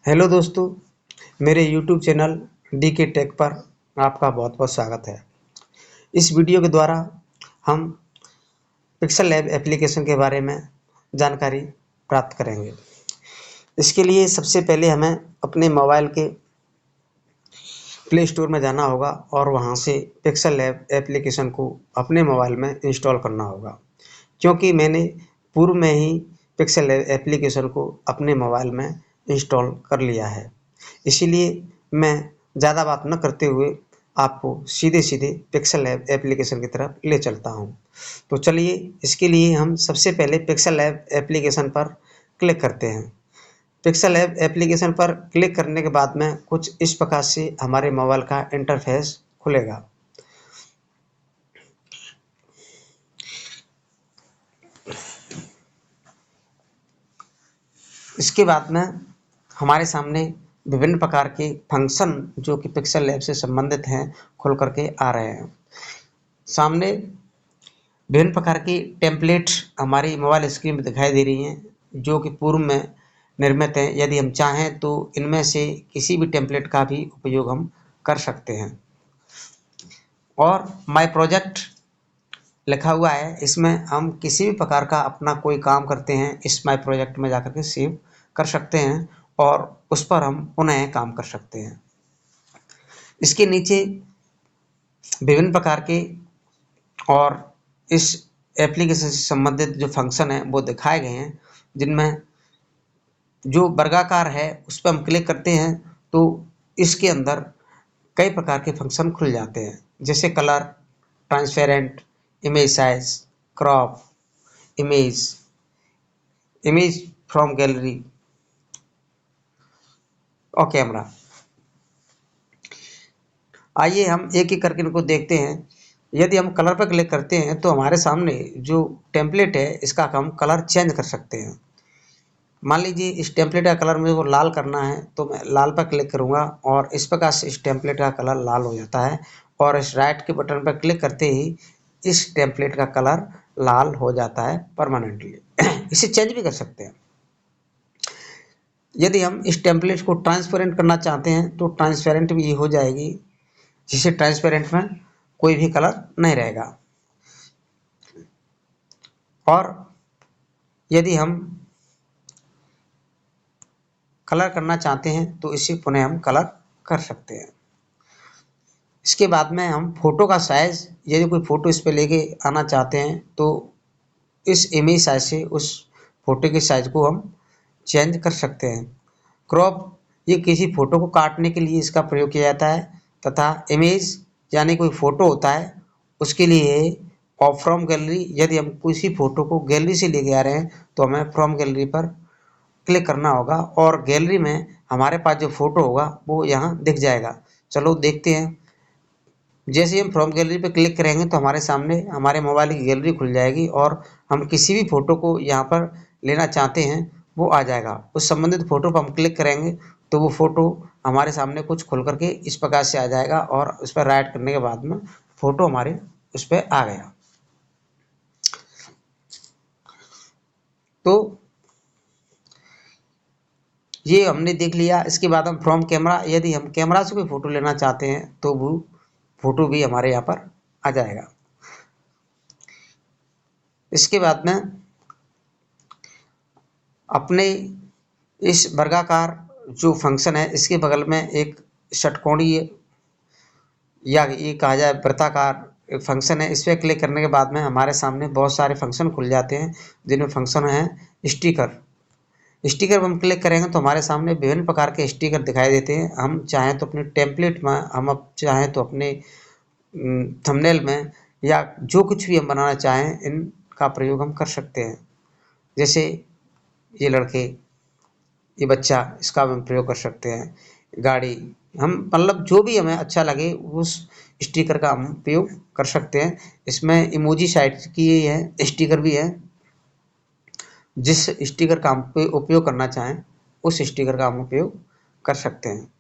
Hello दोस्तों, मेरे YouTube channel D के टेक पर आपका बहुत बहुत स्वागत है। इस वीडियो के द्वारा हम पिक्सल लैब एप्लीकेशन के बारे में जानकारी प्राप्त करेंगे। इसके लिए सबसे पहले हमें अपने मोबाइल के प्ले स्टोर में जाना होगा और वहां से पिक्सल लैब एप्लीकेशन को अपने मोबाइल में इंस्टॉल करना होगा। क्योंकि मैंने पूर्व में ही पिक्सल लैब एप्लीकेशन को अपने मोबाइल में इंस्टॉल कर लिया है, इसीलिए मैं ज़्यादा बात न करते हुए आपको सीधे सीधे पिक्सल लैब एप्लीकेशन की तरफ ले चलता हूं। तो चलिए, इसके लिए हम सबसे पहले पिक्सल लैब एप्लीकेशन पर क्लिक करते हैं। पिक्सल ऐप एप्लीकेशन पर क्लिक करने के बाद में कुछ इस प्रकार से हमारे मोबाइल का इंटरफेस खुलेगा। इसके बाद में हमारे सामने विभिन्न प्रकार के फंक्शन जो कि पिक्सल लैब से संबंधित हैं खुल करके आ रहे हैं। सामने विभिन्न प्रकार की टेम्पलेट हमारी मोबाइल स्क्रीन पर दिखाई दे रही हैं, जो कि पूर्व में निर्मित हैं। यदि हम चाहें तो इनमें से किसी भी टेम्पलेट का भी उपयोग हम कर सकते हैं। और माय प्रोजेक्ट लिखा हुआ है, इसमें हम किसी भी प्रकार का अपना कोई काम करते हैं इस माय प्रोजेक्ट में जाकर के सेव कर सकते हैं और उस पर हम पुनः काम कर सकते हैं। इसके नीचे विभिन्न प्रकार के और इस एप्लीकेशन से संबंधित जो फंक्शन है वो दिखाए गए हैं, जिनमें जो वर्गाकार है उस पर हम क्लिक करते हैं तो इसके अंदर कई प्रकार के फंक्शन खुल जाते हैं, जैसे colour, transparent, image size, crop, image, image from gallery और कैमरा। आइए हम एक एक करके इनको देखते हैं। यदि हम कलर पर क्लिक करते हैं तो हमारे सामने जो टेम्पलेट है इसका हम कलर चेंज कर सकते हैं। मान लीजिए इस टेम्पलेट का कलर मुझे को लाल करना है तो मैं लाल पर क्लिक करूंगा और इस प्रकार से इस टेम्पलेट का कलर लाल हो जाता है और इस राइट के बटन पर क्लिक करते ही इस टेम्पलेट का कलर लाल हो जाता है परमानेंटली। इसे चेंज भी कर सकते हैं। यदि हम इस टेम्पलेट को ट्रांसपेरेंट करना चाहते हैं तो ट्रांसपेरेंट भी हो जाएगी, जिससे ट्रांसपेरेंट में कोई भी कलर नहीं रहेगा। और यदि हम कलर करना चाहते हैं तो इसे पुनः हम कलर कर सकते हैं। इसके बाद में हम फोटो का साइज, यदि कोई फोटो इस पे लेके आना चाहते हैं तो इस इमेज साइज से उस फोटो के साइज को हम चेंज कर सकते हैं। क्रॉप, ये किसी फोटो को काटने के लिए इसका प्रयोग किया जाता है, तथा इमेज यानी कोई फोटो होता है उसके लिए। और फ्रॉम गैलरी, यदि हम किसी फोटो को गैलरी से लेके आ रहे हैं तो हमें फ्रॉम गैलरी पर क्लिक करना होगा और गैलरी में हमारे पास जो फोटो होगा वो यहाँ दिख जाएगा। चलो देखते हैं। जैसे ही हम फ्रॉम गैलरी पे क्लिक करेंगे तो हमारे सामने हमारे मोबाइल की गैलरी खुल जाएगी और हम किसी भी फोटो को यहाँ पर लेना चाहते हैं वो आ जाएगा। उस संबंधित फोटो पर हम क्लिक करेंगे तो वो फोटो हमारे सामने कुछ खुल करके इस प्रकार से आ जाएगा और उस पर राइट करने के बाद में फोटो हमारे उस पर आ गया। तो ये हमने देख लिया। इसके बाद हम फ्रॉम कैमरा, यदि हम कैमरा से कोई फोटो लेना चाहते हैं तो वो फोटो भी हमारे यहाँ पर आ जाएगा। इसके बाद में अपने इस वर्गाकार जो फंक्शन है इसके बगल में एक षटकोणीय या ये कहा जाए वृत्ताकार एक फंक्शन है। इस पर क्लिक करने के बाद में हमारे सामने बहुत सारे फंक्शन खुल जाते हैं, जिनमें फंक्शन है स्टिकर। स्टिकर पर हम क्लिक करेंगे तो हमारे सामने विभिन्न प्रकार के स्टिकर दिखाई देते हैं। हम चाहें तो अपने टेम्पलेट में, हम अब चाहें तो अपने थंबनेल में या जो कुछ भी हम बनाना चाहें इनका प्रयोग हम कर सकते हैं। जैसे ये लड़के, ये बच्चा, इसका हम प्रयोग कर सकते हैं। गाड़ी, हम मतलब जो भी हमें अच्छा लगे उस स्टिकर का हम उपयोग कर सकते हैं। इसमें इमोजी साइट की है, स्टिकर भी है। जिस स्टिकर का हम उपयोग करना चाहें उस स्टिकर का हम उपयोग कर सकते हैं।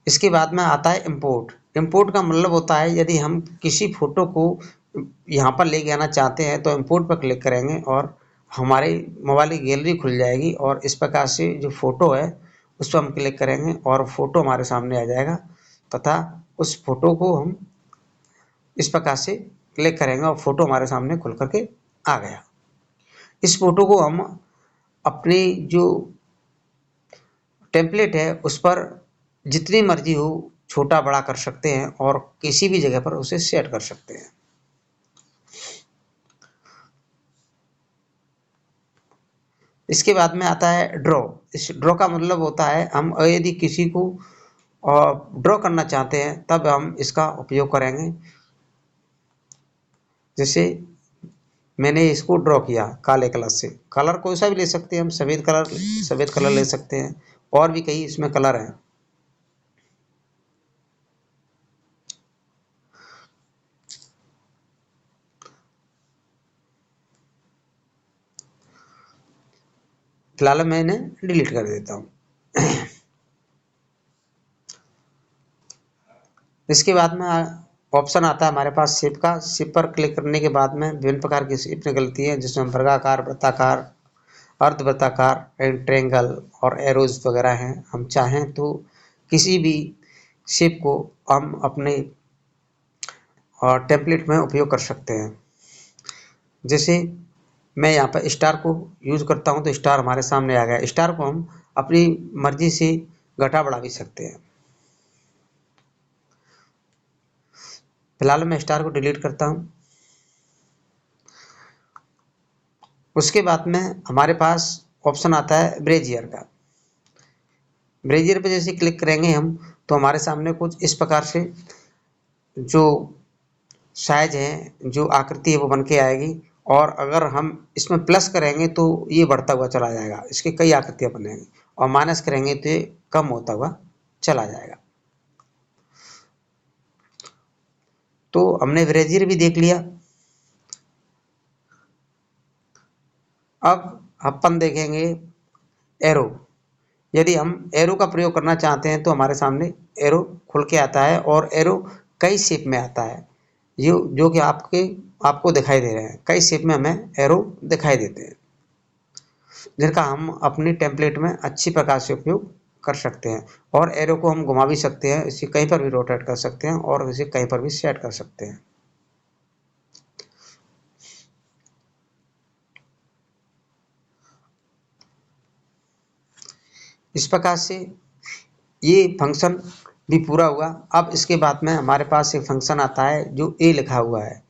इसके बाद में आता है इंपोर्ट। इंपोर्ट का मतलब होता है यदि हम किसी फोटो को यहाँ पर लेके आना चाहते हैं तो इंपोर्ट पर क्लिक करेंगे और हमारे मोबाइल की गैलरी खुल जाएगी और इस प्रकार से जो फ़ोटो है उस पर हम क्लिक करेंगे और फ़ोटो हमारे सामने आ जाएगा तथा उस फ़ोटो को हम इस प्रकार से क्लिक करेंगे और फ़ोटो हमारे सामने खुल करके आ गया। इस फ़ोटो को हम अपनी जो टेम्पलेट है उस पर जितनी मर्जी हो छोटा बड़ा कर सकते हैं और किसी भी जगह पर उसे सेट कर सकते हैं। इसके बाद में आता है ड्रॉ। इस ड्रॉ का मतलब होता है हम यदि किसी को ड्रॉ करना चाहते हैं तब हम इसका उपयोग करेंगे। जैसे मैंने इसको ड्रॉ किया काले कलर से, कलर कोई सा भी ले सकते हैं हम, सफ़ेद कलर ले सकते हैं और भी कई इसमें कलर हैं। फिलहाल मैं इन्हें डिलीट कर देता हूँ। इसके बाद में ऑप्शन आता है हमारे पास शेप का। शेप पर क्लिक करने के बाद में विभिन्न प्रकार की शेप निकलती है जिसमें वर्गाकार, वृत्ताकार, अर्धवृत्ताकार, ट्रायंगल और एरोज वगैरह हैं। हम चाहें तो किसी भी शेप को हम अपने टेम्पलेट में उपयोग कर सकते हैं। जैसे मैं यहाँ पर स्टार को यूज करता हूँ तो स्टार हमारे सामने आ गया। स्टार को हम अपनी मर्जी से घटा बढ़ा भी सकते हैं। फिलहाल मैं स्टार को डिलीट करता हूँ। उसके बाद में हमारे पास ऑप्शन आता है ब्रेजियर का। ब्रेजियर पे जैसे क्लिक करेंगे हम तो हमारे सामने कुछ इस प्रकार से जो साइज है, जो आकृति है वो बन के आएगी और अगर हम इसमें प्लस करेंगे तो ये बढ़ता हुआ चला जाएगा, इसकी कई आकृतियाँ बनेंगी और माइनस करेंगे तो ये कम होता हुआ चला जाएगा। तो हमने ब्रेजियर भी देख लिया। अब अपन देखेंगे एरो। यदि हम एरो का प्रयोग करना चाहते हैं तो हमारे सामने एरो खुल के आता है और एरो कई शेप में आता है, जो कि आपको दिखाई दे रहे हैं। कई शेप में हमें एरो दिखाई देते हैं जिनका हम अपनी टेम्पलेट में अच्छी प्रकार से उपयोग कर सकते हैं और एरो को हम घुमा भी सकते हैं, इसे कहीं पर भी रोटेट कर सकते हैं और इसे कहीं पर भी सेट कर सकते हैं। इस प्रकार से ये फंक्शन भी पूरा हुआ। अब इसके बाद में हमारे पास एक फंक्शन आता है जो ए लिखा हुआ है।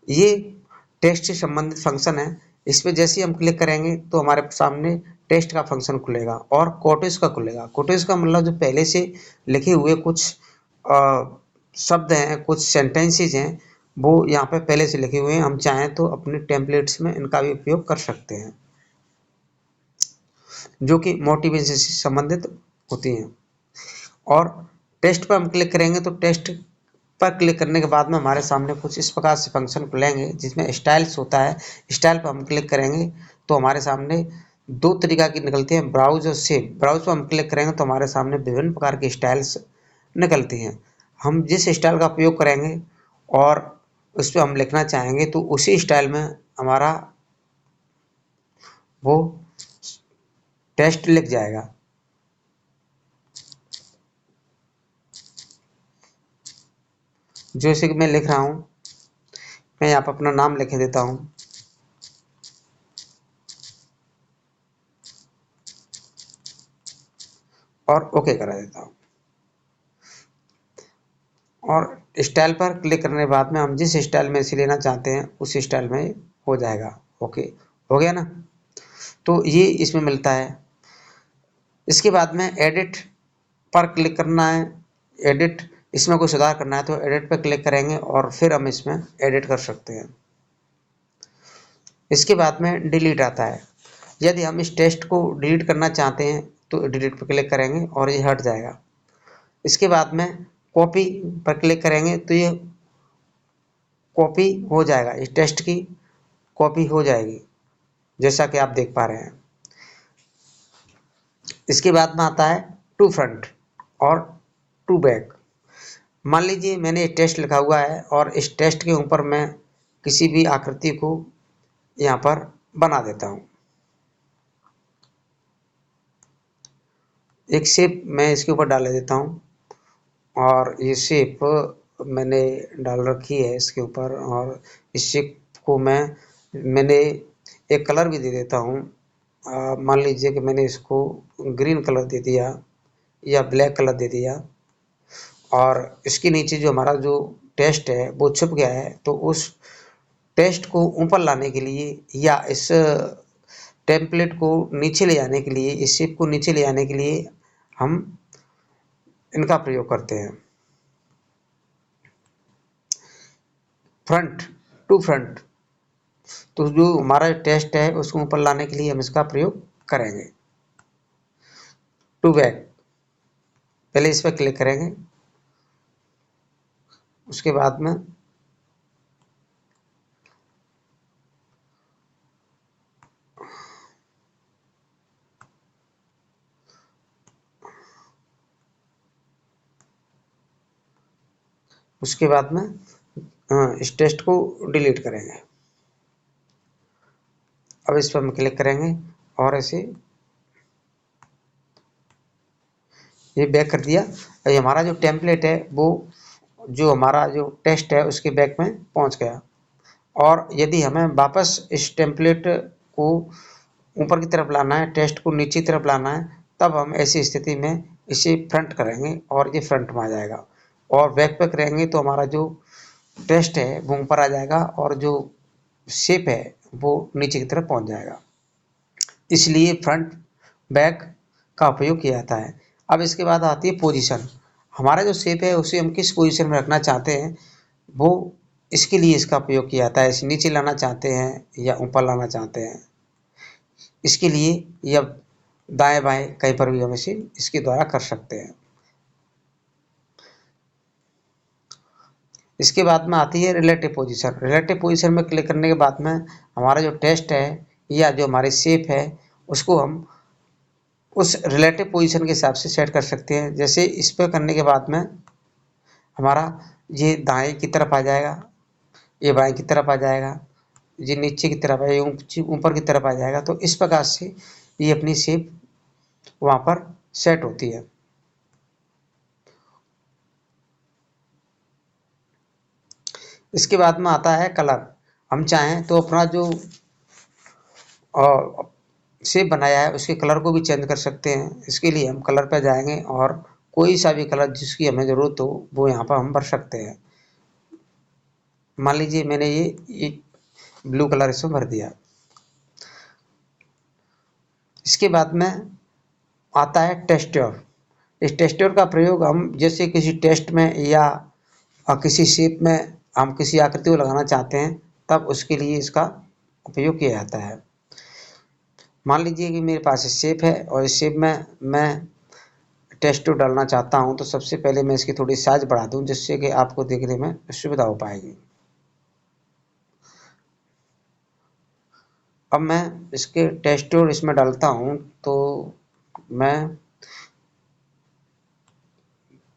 ये टेस्ट से संबंधित फंक्शन है। इस पर जैसे ही हम क्लिक करेंगे तो हमारे सामने टेस्ट का फंक्शन खुलेगा और कोटेज का खुलेगा। कोटेज का मतलब जो पहले से लिखे हुए कुछ शब्द हैं, कुछ सेंटेंसेज हैं, वो यहाँ पे पहले से लिखे हुए हैं। हम चाहें तो अपने टेम्पलेट्स में इनका भी उपयोग कर सकते हैं जो कि मोटिवेशन से संबंधित होती हैं। और टेस्ट पर हम क्लिक करेंगे तो टेस्ट पर क्लिक करने के बाद में हमारे सामने कुछ इस प्रकार से फंक्शन खुलेंगे जिसमें स्टाइल्स होता है। स्टाइल पर हम क्लिक करेंगे तो हमारे सामने दो तरीका की निकलती हैं, ब्राउज और सेव। ब्राउज पर हम क्लिक करेंगे तो हमारे सामने विभिन्न प्रकार की स्टाइल्स निकलती हैं। हम जिस स्टाइल का उपयोग करेंगे और उस पर हम लिखना चाहेंगे तो उसी स्टाइल में हमारा वो टेस्ट लिख जाएगा। जैसे कि मैं लिख रहा हूँ, मैं यहाँ पर अपना नाम लिख देता हूँ और ओके करा देता हूँ और स्टाइल पर क्लिक करने के बाद में हम जिस स्टाइल में इसे लेना चाहते हैं उस स्टाइल में हो जाएगा। ओके हो गया ना। तो ये इसमें मिलता है। इसके बाद में एडिट पर क्लिक करना है। एडिट, इसमें कोई सुधार करना है तो एडिट पर क्लिक करेंगे और फिर हम इसमें एडिट कर सकते हैं। इसके बाद में डिलीट आता है। यदि हम इस टेक्स्ट को डिलीट करना चाहते हैं तो डिलीट पर क्लिक करेंगे और ये हट जाएगा। इसके बाद में कॉपी पर क्लिक करेंगे तो ये कॉपी हो जाएगा, इस टेक्स्ट की कॉपी हो जाएगी जैसा कि आप देख पा रहे हैं। इसके बाद में आता है टू फ्रंट और टू बैक। मान लीजिए मैंने टेस्ट लिखा हुआ है और इस टेस्ट के ऊपर मैं किसी भी आकृति को यहाँ पर बना देता हूँ। एक शेप मैं इसके ऊपर डाल देता हूँ और ये शेप मैंने डाल रखी है इसके ऊपर, और इस शेप को मैंने एक कलर भी दे देता हूँ। मान लीजिए कि मैंने इसको ग्रीन कलर दे दिया या ब्लैक कलर दे दिया, और इसके नीचे जो हमारा जो टेक्स्ट है वो छुप गया है, तो उस टेक्स्ट को ऊपर लाने के लिए या इस टेम्पलेट को नीचे ले जाने के लिए, इस शेप को नीचे ले जाने के लिए हम इनका प्रयोग करते हैं। फ्रंट टू फ्रंट, तो जो हमारा टेक्स्ट है उसको ऊपर लाने के लिए हम इसका प्रयोग करेंगे। टू बैक, पहले इस पर क्लिक करेंगे, उसके बाद में इस टेक्स्ट को डिलीट करेंगे। अब इस पर हम क्लिक करेंगे और ऐसे ये बैक कर दिया। ये हमारा जो टेम्पलेट है वो जो हमारा जो टेक्स्ट है उसके बैक में पहुंच गया। और यदि हमें वापस इस टेम्पलेट को ऊपर की तरफ लाना है, टेक्स्ट को नीचे की तरफ लाना है, तब हम ऐसी स्थिति में इसे फ्रंट करेंगे और ये फ्रंट में आ जाएगा। और बैक पे करेंगे तो हमारा जो टेक्स्ट है वो ऊपर आ जाएगा और जो शेप है वो नीचे की तरफ पहुंच जाएगा। इसलिए फ्रंट बैक का उपयोग किया जाता है। अब इसके बाद आती है पोजीशन। हमारा जो शेप है उसे हम किस पोजीशन में रखना चाहते हैं, वो इसके लिए इसका उपयोग किया जाता है। इसे नीचे लाना चाहते हैं या ऊपर लाना चाहते हैं, इसके लिए या दाएं बाएं कहीं पर भी हम इसे इसके द्वारा कर सकते हैं। इसके बाद में आती है रिलेटिव पोजीशन। रिलेटिव पोजीशन में क्लिक करने के बाद में हमारा जो टेक्स्ट है या जो हमारी शेप है उसको हम उस रिलेटिव पोजीशन के हिसाब से सेट कर सकते हैं। जैसे इस पर करने के बाद में हमारा ये दाएं की तरफ आ जाएगा, ये बाएं की तरफ आ जाएगा, ये नीचे की तरफ है, ये ऊपर की तरफ आ जाएगा। तो इस प्रकार से ये अपनी शेप वहाँ पर सेट होती है। इसके बाद में आता है कलर। हम चाहें तो अपना जो शेप बनाया है उसके कलर को भी चेंज कर सकते हैं। इसके लिए हम कलर पर जाएंगे और कोई सा भी कलर जिसकी हमें ज़रूरत हो वो यहाँ पर हम भर सकते हैं। मान लीजिए मैंने ये ब्लू कलर इसमें भर दिया। इसके बाद में आता है टेक्सचर। इस टेक्सचर का प्रयोग हम जैसे किसी टेक्स्ट में या किसी शेप में हम किसी आकृति को लगाना चाहते हैं तब उसके लिए इसका उपयोग किया जाता है। मान लीजिए कि मेरे पास शेप है और इस शेप में मैं टेक्स्ट डालना चाहता हूं, तो सबसे पहले मैं इसकी थोड़ी साइज बढ़ा दूं जिससे कि आपको देखने में सुविधा हो पाएगी। अब मैं इसके टेक्स्ट इसमें डालता हूं, तो मैं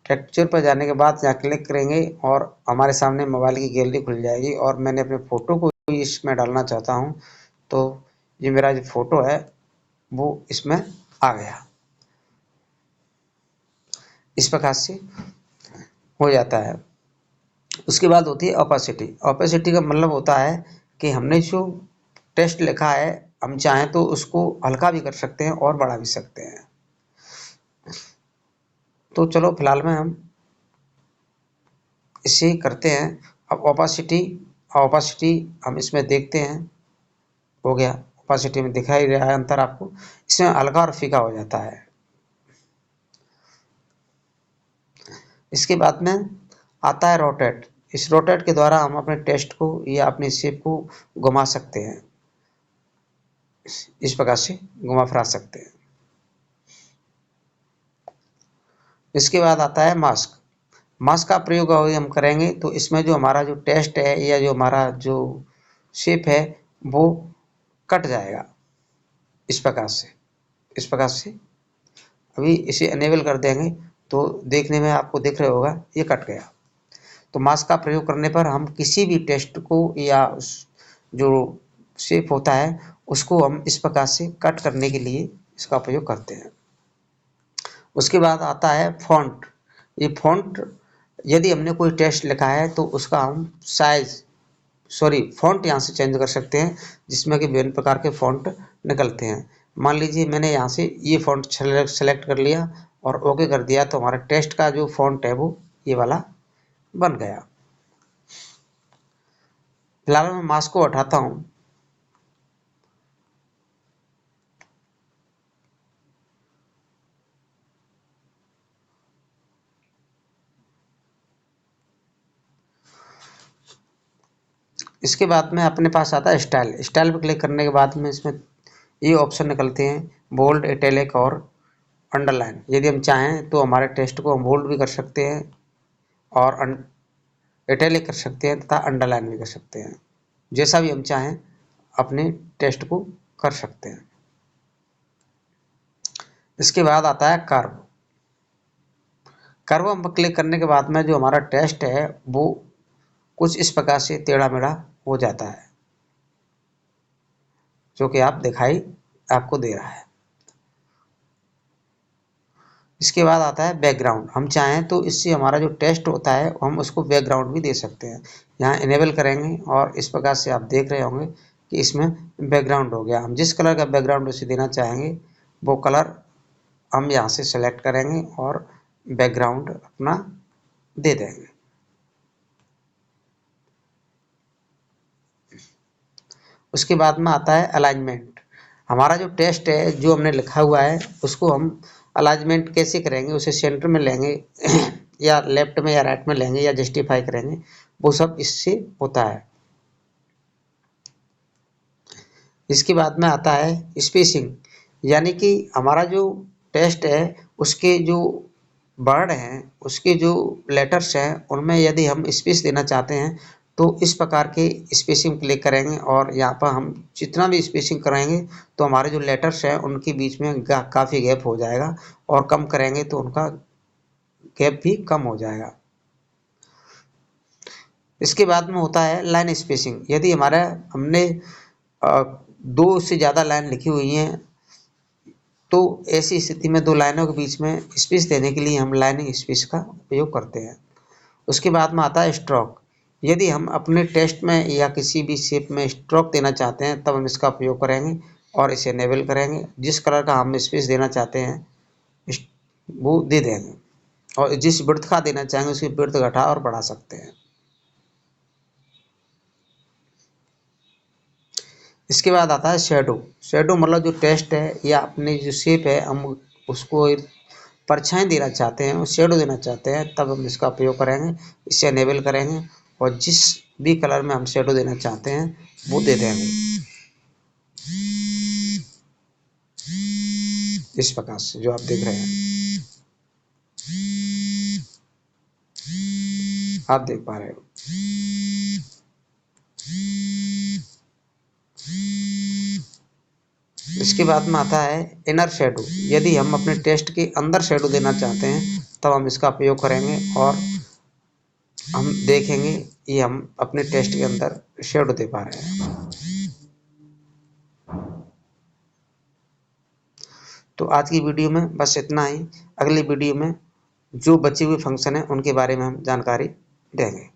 टेक्सचर पर जाने के बाद यहाँ क्लिक करेंगे और हमारे सामने मोबाइल की गैलरी खुल जाएगी और मैंने अपने फ़ोटो को इसमें डालना चाहता हूँ, तो ये मेरा जो फ़ोटो है वो इसमें आ गया। इस प्रकार से हो जाता है। उसके बाद होती है ओपेसिटी। ओपेसिटी का मतलब होता है कि हमने जो टेक्स्ट लिखा है हम चाहें तो उसको हल्का भी कर सकते हैं और बढ़ा भी सकते हैं। तो चलो फिलहाल में हम इसे करते हैं। अब ओपेसिटी हम इसमें देखते हैं, हो गया। ओपेसिटी में दिखाई दे रहा है अंतर आपको, इसमें हल्का और फीका हो जाता है। इसके बाद में आता है रोटेट। इस रोटेट के द्वारा हम अपने टेक्स्ट को या अपनी शेप को घुमा सकते हैं, इस प्रकार से घुमा फिरा सकते हैं। इसके बाद आता है मास्क। मास्क का प्रयोग हम करेंगे तो इसमें जो हमारा जो टेक्स्ट है या जो हमारा जो शेप है वो कट जाएगा। इस प्रकार से अभी इसे अनेबल कर देंगे तो देखने में आपको दिख रहा होगा ये कट गया। तो मास्क का प्रयोग करने पर हम किसी भी टेक्स्ट को या जो शेप होता है उसको हम इस प्रकार से कट करने के लिए इसका उपयोग करते हैं। उसके बाद आता है फॉन्ट। ये फॉन्ट, यदि हमने कोई टेक्स्ट लिखा है तो उसका हम फॉन्ट यहाँ से चेंज कर सकते हैं, जिसमें कि विभिन्न प्रकार के फॉन्ट निकलते हैं। मान लीजिए मैंने यहाँ से ये फॉन्ट सेलेक्ट कर लिया और ओके कर दिया, तो हमारा टेक्स्ट का जो फॉन्ट है वो ये वाला बन गया। फिलहाल मैं मास्क को हटाता हूँ। इसके बाद में अपने पास आता है स्टाइल। स्टाइल पर क्लिक करने के बाद में इसमें ये ऑप्शन निकलते हैं, बोल्ड, इटैलिक और अंडरलाइन। यदि हम चाहें तो हमारे टेक्स्ट को हम बोल्ड भी कर सकते हैं और इटैलिक कर सकते हैं तथा अंडरलाइन भी कर सकते हैं। जैसा भी हम चाहें अपने टेक्स्ट को कर सकते हैं। इसके बाद आता है कर्व। कर्व पर क्लिक करने के बाद में जो हमारा टेक्स्ट है वो कुछ इस प्रकार से टेढ़ा मेढ़ा हो जाता है, जो कि दिखाई आपको दे रहा है। इसके बाद आता है बैकग्राउंड। हम चाहें तो इससे हमारा जो टेक्स्ट होता है हम उसको बैकग्राउंड भी दे सकते हैं। यहाँ इनेबल करेंगे और इस प्रकार से आप देख रहे होंगे कि इसमें बैकग्राउंड हो गया। हम जिस कलर का बैकग्राउंड उसे देना चाहेंगे वो कलर हम यहाँ से सेलेक्ट करेंगे और बैकग्राउंड अपना दे देंगे। उसके बाद में आता है अलाइनमेंट। हमारा जो टेक्स्ट है जो हमने लिखा हुआ है उसको हम अलाइनमेंट कैसे करेंगे, उसे सेंटर में लेंगे या लेफ्ट में या राइट में लेंगे या जस्टिफाई करेंगे, वो सब इससे होता है। इसके बाद में आता है स्पेसिंग, यानी कि हमारा जो टेक्स्ट है उसके जो वर्ड हैं, उसके जो लेटर्स हैं, उनमें यदि हम स्पेस देना चाहते हैं तो इस प्रकार के स्पेसिंग क्लिक करेंगे और यहाँ पर हम जितना भी स्पेसिंग कराएंगे तो हमारे जो लेटर्स हैं उनके बीच में काफ़ी गैप हो जाएगा, और कम करेंगे तो उनका गैप भी कम हो जाएगा। इसके बाद में होता है लाइन स्पेसिंग। यदि हमने दो से ज़्यादा लाइन लिखी हुई हैं तो ऐसी स्थिति में दो लाइनों के बीच में स्पेस देने के लिए हम लाइनिंग स्पेस का उपयोग करते हैं। उसके बाद में आता है स्ट्रोक। यदि हम अपने टेक्स्ट में या किसी भी शेप में स्ट्रोक देना चाहते हैं तब हम इसका उपयोग करेंगे और इसे इनेबल करेंगे। जिस कलर का हम स्पेस देना चाहते हैं वो दे देंगे, और जिस विड्थ का देना चाहेंगे उसकी विड्थ घटा और बढ़ा सकते हैं। इसके बाद आता है शेडो। शेडो मतलब जो टेक्स्ट है या अपनी जो शेप है हम उसको परछाई देना चाहते हैं, शेडो देना चाहते हैं, तब हम इसका उपयोग करेंगे, इसे इनेबल करेंगे और जिस भी कलर में हम शेडो देना चाहते हैं वो दे देंगे इस प्रकार से जो आप देख रहे हैं, आप देख पा रहे हो। इसके बाद में आता है इनर शेडो। यदि हम अपने टेक्स्ट के अंदर शेडो देना चाहते हैं तब हम इसका उपयोग करेंगे और हम देखेंगे कि हम अपने टेक्स्ट के अंदर शेडो दे पा रहे हैं। तो आज की वीडियो में बस इतना ही। अगली वीडियो में जो बचे हुए फंक्शन हैं उनके बारे में हम जानकारी देंगे।